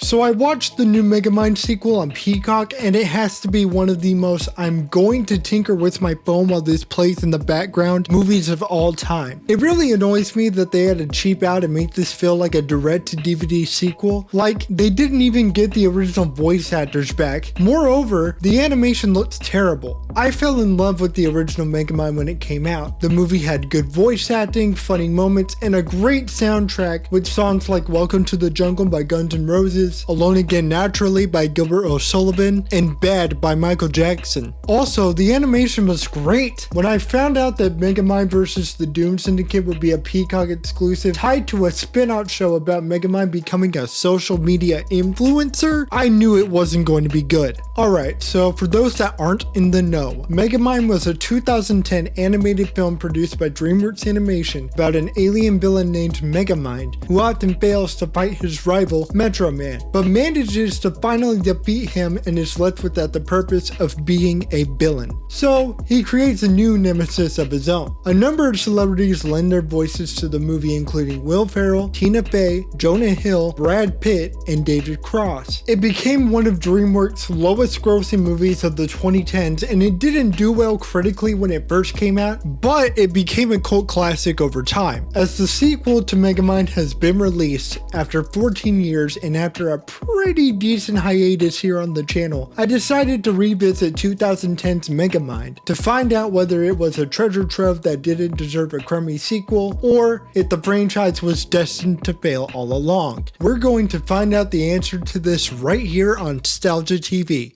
So I watched the new Megamind sequel on Peacock, and it has to be one of the most I'm going to tinker with my phone while this plays in the background movies of all time. It really annoys me that they had to cheap out and make this feel like a direct-to-DVD sequel. Like, they didn't even get the original voice actors back. Moreover, the animation looks terrible. I fell in love with the original Megamind when it came out. The movie had good voice acting, funny moments, and a great soundtrack with songs like Welcome to the Jungle by Guns N' Roses, Alone Again Naturally by Gilbert O'Sullivan, and Bad by Michael Jackson. Also, the animation was great. When I found out that Megamind vs. the Doom Syndicate would be a Peacock exclusive tied to a spin-out show about Megamind becoming a social media influencer, I knew it wasn't going to be good. Alright, so for those that aren't in the know, Megamind was a 2010 animated film produced by DreamWorks Animation about an alien villain named Megamind who often fails to fight his rival Metro Man, but manages to finally defeat him and is left without the purpose of being a villain. So he creates a new nemesis of his own. A number of celebrities lend their voices to the movie, including Will Ferrell, Tina Fey, Jonah Hill, Brad Pitt, and David Cross. It became one of DreamWorks' lowest grossing movies of the 2010s, and it didn't do well critically when it first came out, but it became a cult classic over time. As the sequel to Megamind has been released after 14 years and after a pretty decent hiatus here on the channel, I decided to revisit 2010's Megamind to find out whether it was a treasure trove that didn't deserve a crummy sequel, or if the franchise was destined to fail all along. We're going to find out the answer to this right here on StalgiaTV.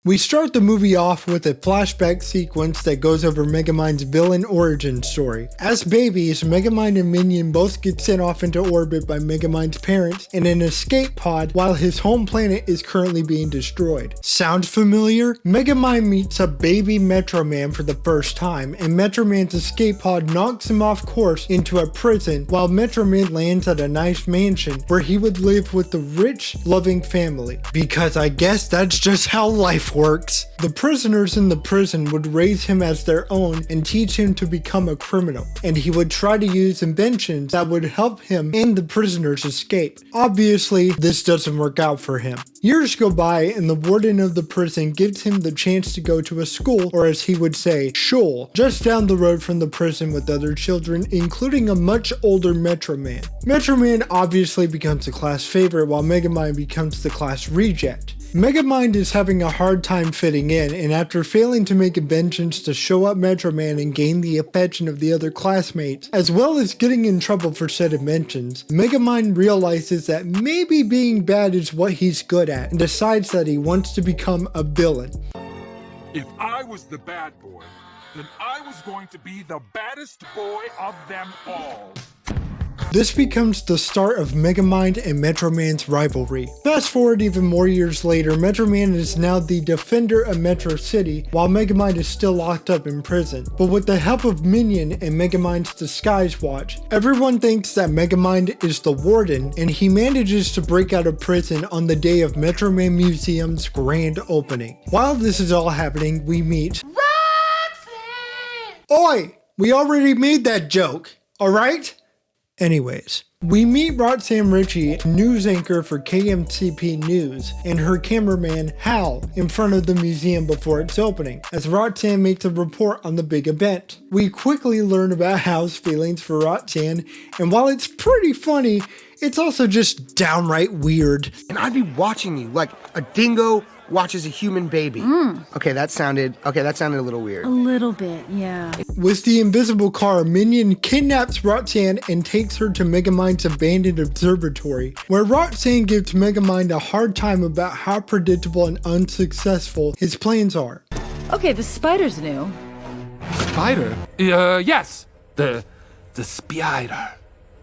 We start the movie off with a flashback sequence that goes over Megamind's villain origin story. As babies, Megamind and Minion both get sent off into orbit by Megamind's parents in an escape pod while his home planet is currently being destroyed. Sound familiar? Megamind meets a baby Metro Man for the first time, and Metro Man's escape pod knocks him off course into a prison while Metro Man lands at a nice mansion where he would live with the rich, loving family. Because I guess that's just how life works. The prisoners in the prison would raise him as their own and teach him to become a criminal, and he would try to use inventions that would help him and the prisoners escape. Obviously, this doesn't work out for him. Years go by and the warden of the prison gives him the chance to go to a school, or as he would say, shul, just down the road from the prison with other children, including a much older Metro Man. Metro Man obviously becomes a class favorite while Megamind becomes the class reject. Megamind is having a hard time fitting in, and after failing to make inventions to show up Metro Man and gain the affection of the other classmates, as well as getting in trouble for said inventions, Megamind realizes that maybe being bad is what he's good at, and decides that he wants to become a villain. If I was the bad boy, then I was going to be the baddest boy of them all. This becomes the start of Megamind and Metro Man's rivalry. Fast forward even more years later, Metro Man is now the defender of Metro City, while Megamind is still locked up in prison. But with the help of Minion and Megamind's disguise watch, everyone thinks that Megamind is the warden, and he manages to break out of prison on the day of Metro Man Museum's grand opening. While this is all happening, we meet Roxanne! Oi! We already made that joke, alright? Anyways, we meet Roxanne Ritchie, news anchor for KMCP News, and her cameraman Hal in front of the museum before its opening, as Roxanne makes a report on the big event. We quickly learn about Hal's feelings for Roxanne, and while it's pretty funny, it's also just downright weird. And I'd be watching you like a dingo watches a human baby. Okay, that sounded a little weird. A little bit, yeah. With the invisible car, Minion kidnaps Roxanne and takes her to Megamind's abandoned observatory, where Roxanne gives Megamind a hard time about how predictable and unsuccessful his plans are. Okay, the spider's new. Spider? Yes. The spider.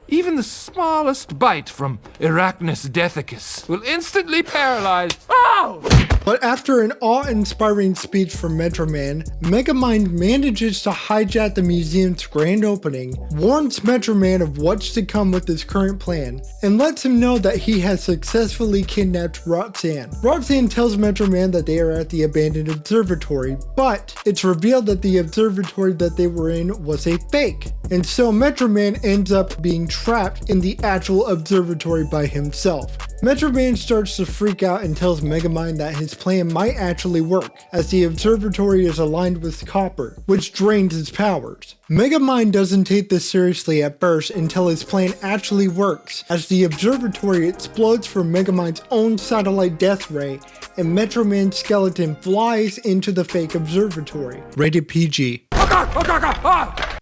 Even the smallest bite from Arachnus dethicus will instantly paralyze. Oh! But after an awe-inspiring speech from Metroman, Megamind manages to hijack the museum's grand opening, warns Metroman of what's to come with his current plan, and lets him know that he has successfully kidnapped Roxanne. Roxanne tells Metroman that they are at the abandoned observatory, but it's revealed that the observatory that they were in was a fake. And so Metroman ends up being trapped in the actual observatory by himself. Metroman starts to freak out and tells Megamind that his plan might actually work, as the observatory is aligned with copper, which drains his powers. Megamind doesn't take this seriously at first until his plan actually works, as the observatory explodes from Megamind's own satellite death ray, and Metroman's skeleton flies into the fake observatory. Rated PG.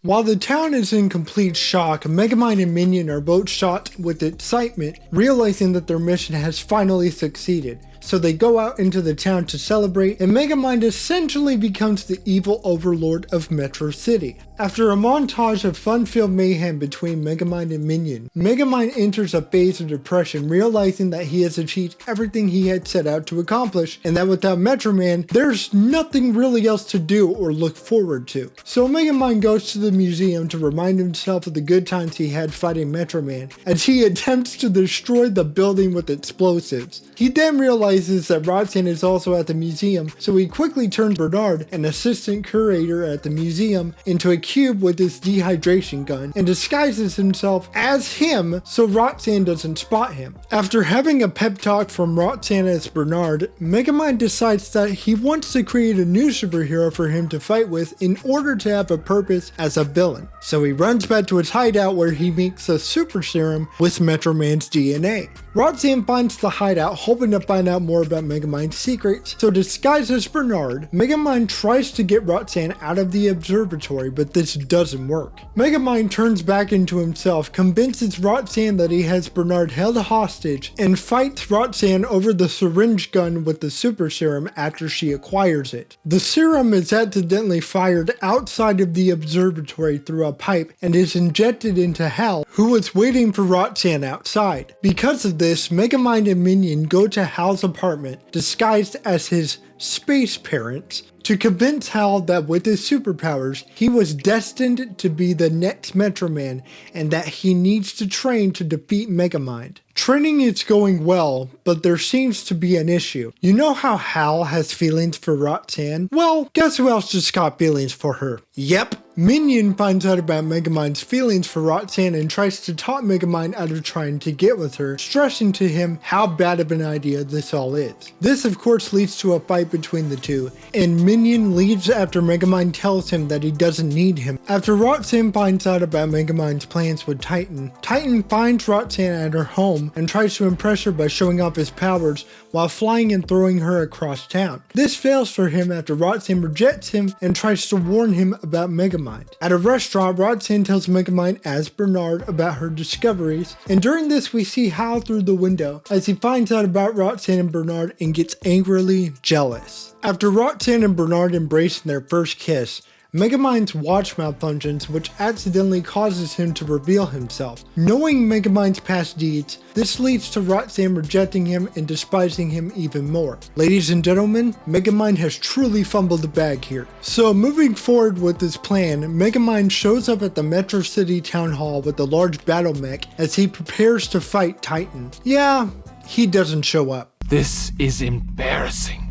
While the town is in complete shock, Megamind and Minion are both shot with excitement, realizing that their mission has finally succeeded. So they go out into the town to celebrate, and Megamind essentially becomes the evil overlord of Metro City. After a montage of fun-filled mayhem between Megamind and Minion, Megamind enters a phase of depression, realizing that he has achieved everything he had set out to accomplish, and that without Metroman, there's nothing really else to do or look forward to. So Megamind goes to the museum to remind himself of the good times he had fighting Metroman, as he attempts to destroy the building with explosives. He then realizes that Roxanne is also at the museum, so he quickly turns Bernard, an assistant curator at the museum, into a cube with his dehydration gun and disguises himself as him so Roxanne doesn't spot him. After having a pep talk from Roxanne as Bernard, Megamind decides that he wants to create a new superhero for him to fight with in order to have a purpose as a villain. So he runs back to his hideout where he makes a super serum with Metroman's DNA. Roxanne finds the hideout, hoping to find out more about Megamind's secrets, so disguised as Bernard, Megamind tries to get Roxanne out of the observatory, but this doesn't work. Megamind turns back into himself, convinces Roxanne that he has Bernard held hostage, and fights Roxanne over the syringe gun with the super serum after she acquires it. The serum is accidentally fired outside of the observatory through a pipe and is injected into Hal, who was waiting for Roxanne outside. Because of this, Megamind and Minion go to Hal's apartment, disguised as his space parents, to convince Hal that with his superpowers, he was destined to be the next Metroman and that he needs to train to defeat Megamind. Training is going well, but there seems to be an issue. You know how Hal has feelings for Roxanne? Well, guess who else just got feelings for her? Yep, Minion finds out about Megamind's feelings for Roxanne and tries to talk Megamind out of trying to get with her, stressing to him how bad of an idea this all is. This of course leads to a fight between the two, and Minion leaves after Megamind tells him that he doesn't need him. After Roxanne finds out about Megamind's plans with Titan, Titan finds Roxanne at her home and tries to impress her by showing off his powers while flying and throwing her across town. This fails for him after Roxanne rejects him and tries to warn him about Megamind. At a restaurant, Roxanne tells Megamind as Bernard about her discoveries, and during this we see Hal through the window as he finds out about Roxanne and Bernard and gets angrily jealous. After Roxanne and Bernard embrace in their first kiss, Megamind's watch malfunctions, which accidentally causes him to reveal himself. Knowing Megamind's past deeds, this leads to Roxanne rejecting him and despising him even more. Ladies and gentlemen, Megamind has truly fumbled the bag here. So moving forward with this plan, Megamind shows up at the Metro City Town Hall with a large battle mech as he prepares to fight Titan. Yeah, he doesn't show up. This is embarrassing.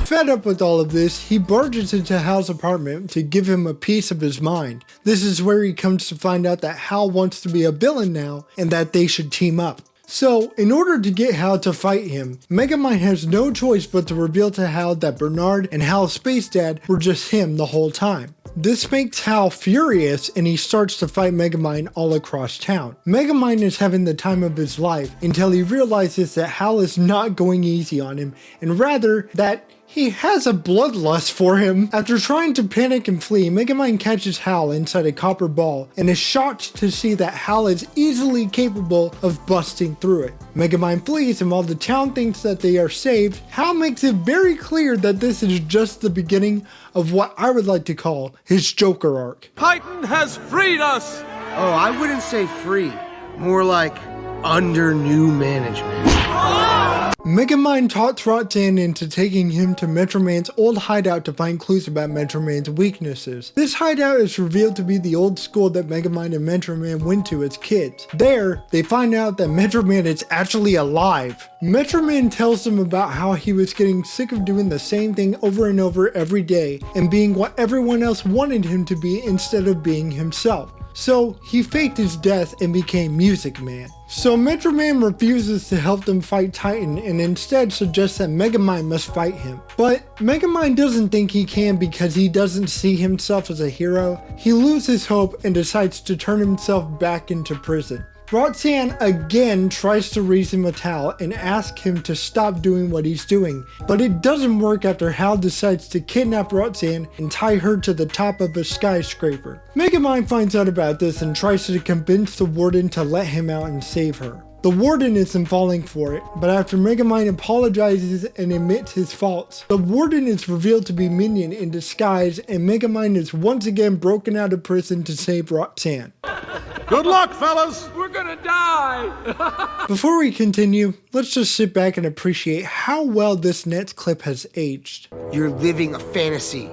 Fed up with all of this, he barges into Hal's apartment to give him a piece of his mind. This is where he comes to find out that Hal wants to be a villain now and that they should team up. So, in order to get Hal to fight him, Megamind has no choice but to reveal to Hal that Bernard and Hal's space dad were just him the whole time. This makes Hal furious and he starts to fight Megamind all across town. Megamind is having the time of his life until he realizes that Hal is not going easy on him, and rather that he has a bloodlust for him. After trying to panic and flee, Megamind catches Hal inside a copper ball and is shocked to see that Hal is easily capable of busting through it. Megamind flees, and while the town thinks that they are saved, Hal makes it very clear that this is just the beginning of what I would like to call his Joker arc. Titan has freed us! Oh, I wouldn't say free. More like under new management. Megamind talks Roxanne into taking him to Metro Man's old hideout to find clues about Metro Man's weaknesses. This hideout is revealed to be the old school that Megamind and Metro Man went to as kids. There, they find out that Metro Man is actually alive. Metro Man tells them about how he was getting sick of doing the same thing over and over every day and being what everyone else wanted him to be instead of being himself. So he faked his death and became Music Man. So Metro Man refuses to help them fight Titan and instead suggests that Megamind must fight him. But Megamind doesn't think he can because he doesn't see himself as a hero. He loses hope and decides to turn himself back into prison. Roxanne again tries to reason with Hal and ask him to stop doing what he's doing, but it doesn't work after Hal decides to kidnap Roxanne and tie her to the top of a skyscraper. Megamind finds out about this and tries to convince the warden to let him out and save her. The warden isn't falling for it, but after Megamind apologizes and admits his faults, the warden is revealed to be Minion in disguise and Megamind is once again broken out of prison to save Roxanne. Good luck, fellas! We're gonna die! Before we continue, let's just sit back and appreciate how well this next clip has aged. You're living a fantasy.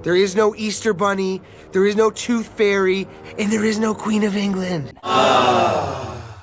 There is no Easter Bunny, there is no Tooth Fairy, and there is no Queen of England.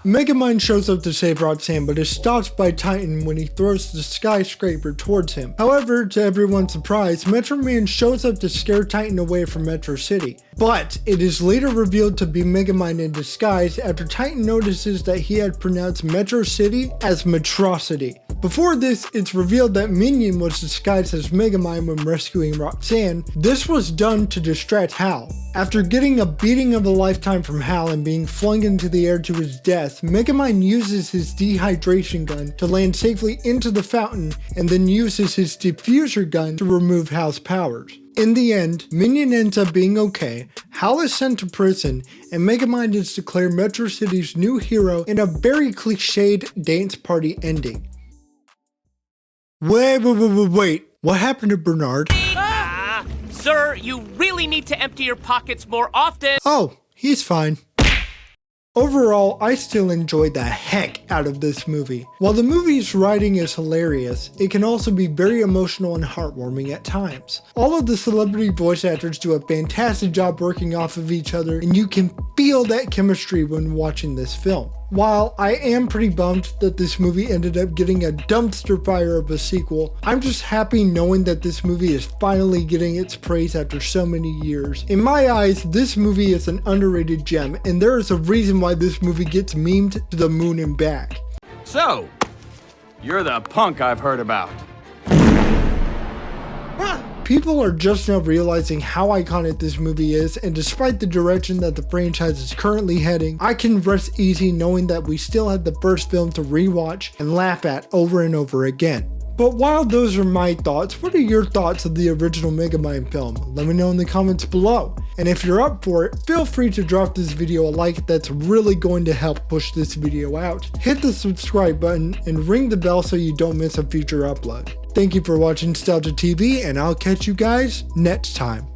Megamind shows up to save Roxanne but is stopped by Titan when he throws the skyscraper towards him. However, to everyone's surprise, Metro Man shows up to scare Titan away from Metro City. But it is later revealed to be Megamind in disguise after Titan notices that he had pronounced Metro City as Metrocity. Before this, it's revealed that Minion was disguised as Megamind when rescuing Roxanne. This was done to distract Hal. After getting a beating of a lifetime from Hal and being flung into the air to his death, Megamind uses his dehydration gun to land safely into the fountain and then uses his diffuser gun to remove Hal's powers. In the end, Minion ends up being okay, Hal is sent to prison, and Megamind is declared Metro City's new hero in a very cliched dance party ending. Wait, what happened to Bernard? Sir, you really need to empty your pockets more often. Oh, he's fine. Overall, I still enjoyed the heck out of this movie. While the movie's writing is hilarious, it can also be very emotional and heartwarming at times. All of the celebrity voice actors do a fantastic job working off of each other, and you can feel that chemistry when watching this film. While I am pretty bummed that this movie ended up getting a dumpster fire of a sequel, I'm just happy knowing that this movie is finally getting its praise after so many years. In my eyes, this movie is an underrated gem, and there is a reason why this movie gets memed to the moon and back. So, you're the punk I've heard about. People are just now realizing how iconic this movie is, and despite the direction that the franchise is currently heading, I can rest easy knowing that we still have the first film to rewatch and laugh at over and over again. But while those are my thoughts, what are your thoughts of the original Megamind film? Let me know in the comments below. And if you're up for it, feel free to drop this video a like, that's really going to help push this video out. Hit the subscribe button and ring the bell so you don't miss a future upload. Thank you for watching StalgiaTV, and I'll catch you guys next time.